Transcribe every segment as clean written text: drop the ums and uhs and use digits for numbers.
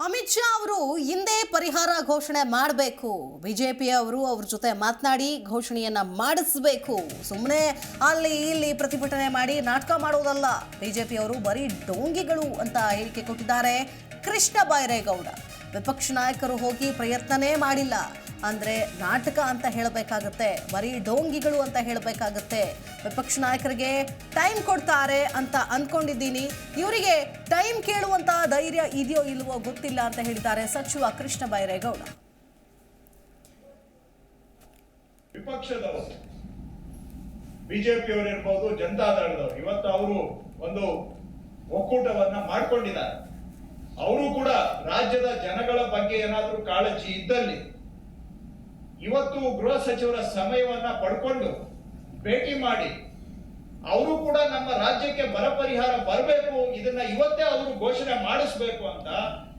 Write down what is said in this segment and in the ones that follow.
ಅಮಿತ್ ಶಾ ಅವರು ಹಿಂದೆ ಪರಿಹಾರ ಘೋಷಣೆ ಮಾಡಬೇಕು. ಬಿಜೆಪಿಯವರು ಅವ್ರ ಜೊತೆ ಮಾತನಾಡಿ ಘೋಷಣೆಯನ್ನ ಮಾಡಿಸಬೇಕು. ಸುಮ್ಮನೆ ಅಲ್ಲಿ ಇಲ್ಲಿ ಪ್ರತಿಭಟನೆ ಮಾಡಿ ನಾಟಕ ಮಾಡೋದಲ್ಲ. ಬಿಜೆಪಿಯವರು ಬರೀ ಡೋಂಗಿಗಳು ಅಂತ ಹೇಳಿಕೆ ಕೊಟ್ಟಿದ್ದಾರೆ ಕೃಷ್ಣ ಬೈರೇಗೌಡ. ವಿಪಕ್ಷ ನಾಯಕರು ಹೋಗಿ ಪ್ರಯತ್ನನೇ ಮಾಡಿಲ್ಲ ಅಂದ್ರೆ ನಾಟಕ ಅಂತ ಹೇಳಬೇಕಾಗುತ್ತೆ, ಬರೀ ಡೋಂಗಿಗಳು ಅಂತ ಹೇಳಬೇಕಾಗುತ್ತೆ. ವಿಪಕ್ಷ ನಾಯಕರಿಗೆ ಟೈಮ್ ಕೊಡ್ತಾರೆ ಅಂತ ಅಂದ್ಕೊಂಡಿದ್ದೀನಿ, ಇವರಿಗೆ ಟೈಮ್ ಕೇಳುವಂತ ಧೈರ್ಯ ಇದೆಯೋ ಇಲ್ವೋ ಗೊತ್ತಿಲ್ಲ ಅಂತ ಹೇಳಿದ್ದಾರೆ ಸಚಿವ ಕೃಷ್ಣ ಬೈರೇಗೌಡ. ವಿಪಕ್ಷದವರು ಬಿಜೆಪಿಯವರು ಇರ್ಬೋದು, ಜನತಾದಳದವರು ಇವತ್ತು ಅವರು ಒಂದು ಒಕ್ಕೂಟವನ್ನ ಮಾಡ್ಕೊಂಡಿದ್ದಾರೆ. ಅವರು ಕೂಡ ರಾಜ್ಯದ ಜನಗಳ ಬಗ್ಗೆ ಏನಾದರೂ ಕಾಳಜಿ ಇದ್ದಲ್ಲಿ ಇವತ್ತು ಗೃಹ ಸಚಿವರ ಸಮಯವನ್ನ ಪಡ್ಕೊಂಡು ಭೇಟಿ ಮಾಡಿ ಅವರು ಕೂಡ ನಮ್ಮ ರಾಜ್ಯಕ್ಕೆ ಬರ ಪರಿಹಾರ ಬರಬೇಕು, ಇದನ್ನ ಇವತ್ತೇ ಅವರು ಘೋಷಣೆ ಮಾಡಿಸ್ಬೇಕು ಅಂತ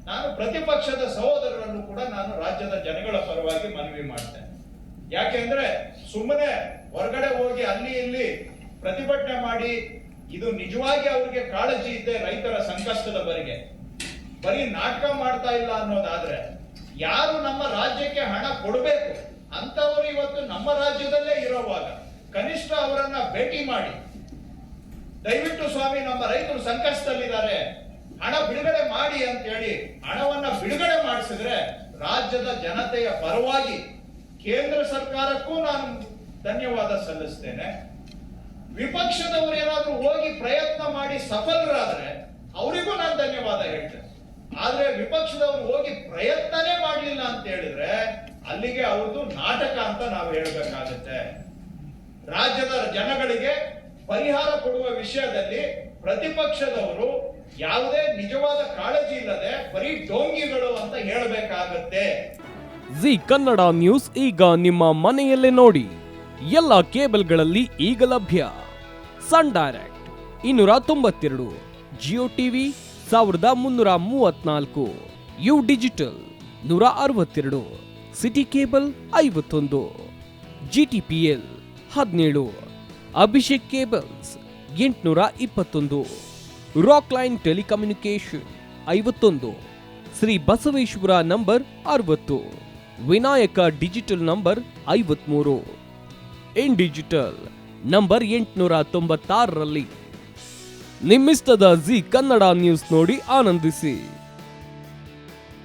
ನಾನು ಪ್ರತಿಪಕ್ಷದ ಸಹೋದರರನ್ನು ಕೂಡ ನಾನು ರಾಜ್ಯದ ಜನಗಳ ಪರವಾಗಿ ಮನವಿ ಮಾಡ್ತೇನೆ. ಯಾಕೆಂದ್ರೆ ಸುಮ್ಮನೆ ಹೊರಗಡೆ ಹೋಗಿ ಅಲ್ಲಿ ಇಲ್ಲಿ ಪ್ರತಿಭಟನೆ ಮಾಡಿ ಇದು ನಿಜವಾಗಿ ಅವ್ರಿಗೆ ಕಾಳಜಿ ಇದೆ ರೈತರ ಸಂಕಷ್ಟದ ಬರಿಗೆ ಬರೀ ನಾಟಕ ಮಾಡ್ತಾ ಇಲ್ಲ ಅನ್ನೋದಾದ್ರೆ, ಯಾರು ನಮ್ಮ ರಾಜ್ಯಕ್ಕೆ ಹಣ ಕೊಡಬೇಕು ಅಂತವರು ಇವತ್ತು ನಮ್ಮ ರಾಜ್ಯದಲ್ಲೇ ಇರೋವಾಗ ಕನಿಷ್ಠ ಅವರನ್ನ ಭೇಟಿ ಮಾಡಿ ದಯವಿಟ್ಟು ಸ್ವಾಮಿ ನಮ್ಮ ರೈತರು ಸಂಕಷ್ಟದಲ್ಲಿದ್ದಾರೆ, ಹಣ ಬಿಡುಗಡೆ ಮಾಡಿ ಅಂತ ಹೇಳಿ ಹಣವನ್ನ ಬಿಡುಗಡೆ ಮಾಡಿಸಿದ್ರೆ ರಾಜ್ಯದ ಜನತೆಯ ಪರವಾಗಿ ಕೇಂದ್ರ ಸರ್ಕಾರಕ್ಕೂ ನಾನು ಧನ್ಯವಾದ ಸಲ್ಲಿಸ್ತೇನೆ. ವಿಪಕ್ಷದವರು ಏನಾದ್ರೂ ಹೋಗಿ ಪ್ರಯತ್ನ ಮಾಡಿ ಸಫಲರಾದ್ರೆ ಅವರಿಗೂ ನಾನು ಧನ್ಯವಾದ ಹೇಳ್ತೇನೆ. ಆದ್ರೆ ವಿಪಕ್ಷದವರು ಹೋಗಿ ಪ್ರಯತ್ನನೇ ಮಾಡಲಿಲ್ಲ ಅಂತ ಹೇಳಿದ್ರೆ ಅಲ್ಲಿಗೆ ಅವ್ರದ್ದು ನಾಟಕ ಅಂತ ನಾವು ಹೇಳಬೇಕಾಗುತ್ತೆ. ರಾಜ್ಯದ ಜನಗಳಿಗೆ ಪರಿಹಾರ ಕೊಡುವ ವಿಷಯದಲ್ಲಿ ಪ್ರತಿಪಕ್ಷದವರು ಯಾವುದೇ ನಿಜವಾದ ಕಾಳಜಿ ಇಲ್ಲದೆ ಬರೀ ಡೋಂಗಿಗಳು ಅಂತ ಹೇಳಬೇಕಾಗುತ್ತೆ. ಜಿ ಕನ್ನಡ ನ್ಯೂಸ್ ಈಗ ನಿಮ್ಮ ಮನೆಯಲ್ಲೇ ನೋಡಿ. ಎಲ್ಲ ಕೇಬಲ್ಗಳಲ್ಲಿ ಈಗ ಲಭ್ಯ. Sun Direct 292, Jio TV 1334, U digital 162, City cable 51, GTPL 17, Abhishek cables 821, Rockline telecommunication 51, Shri Basaveshwara number 60, Vinayaka digital number 53, In digital number 896ರಲ್ಲಿ. ನಿಮ್ಮಿಸ್ತದ ಜಿ ಕನ್ನಡ ನ್ಯೂಸ್ ನೋಡಿ ಆನಂದಿಸಿ.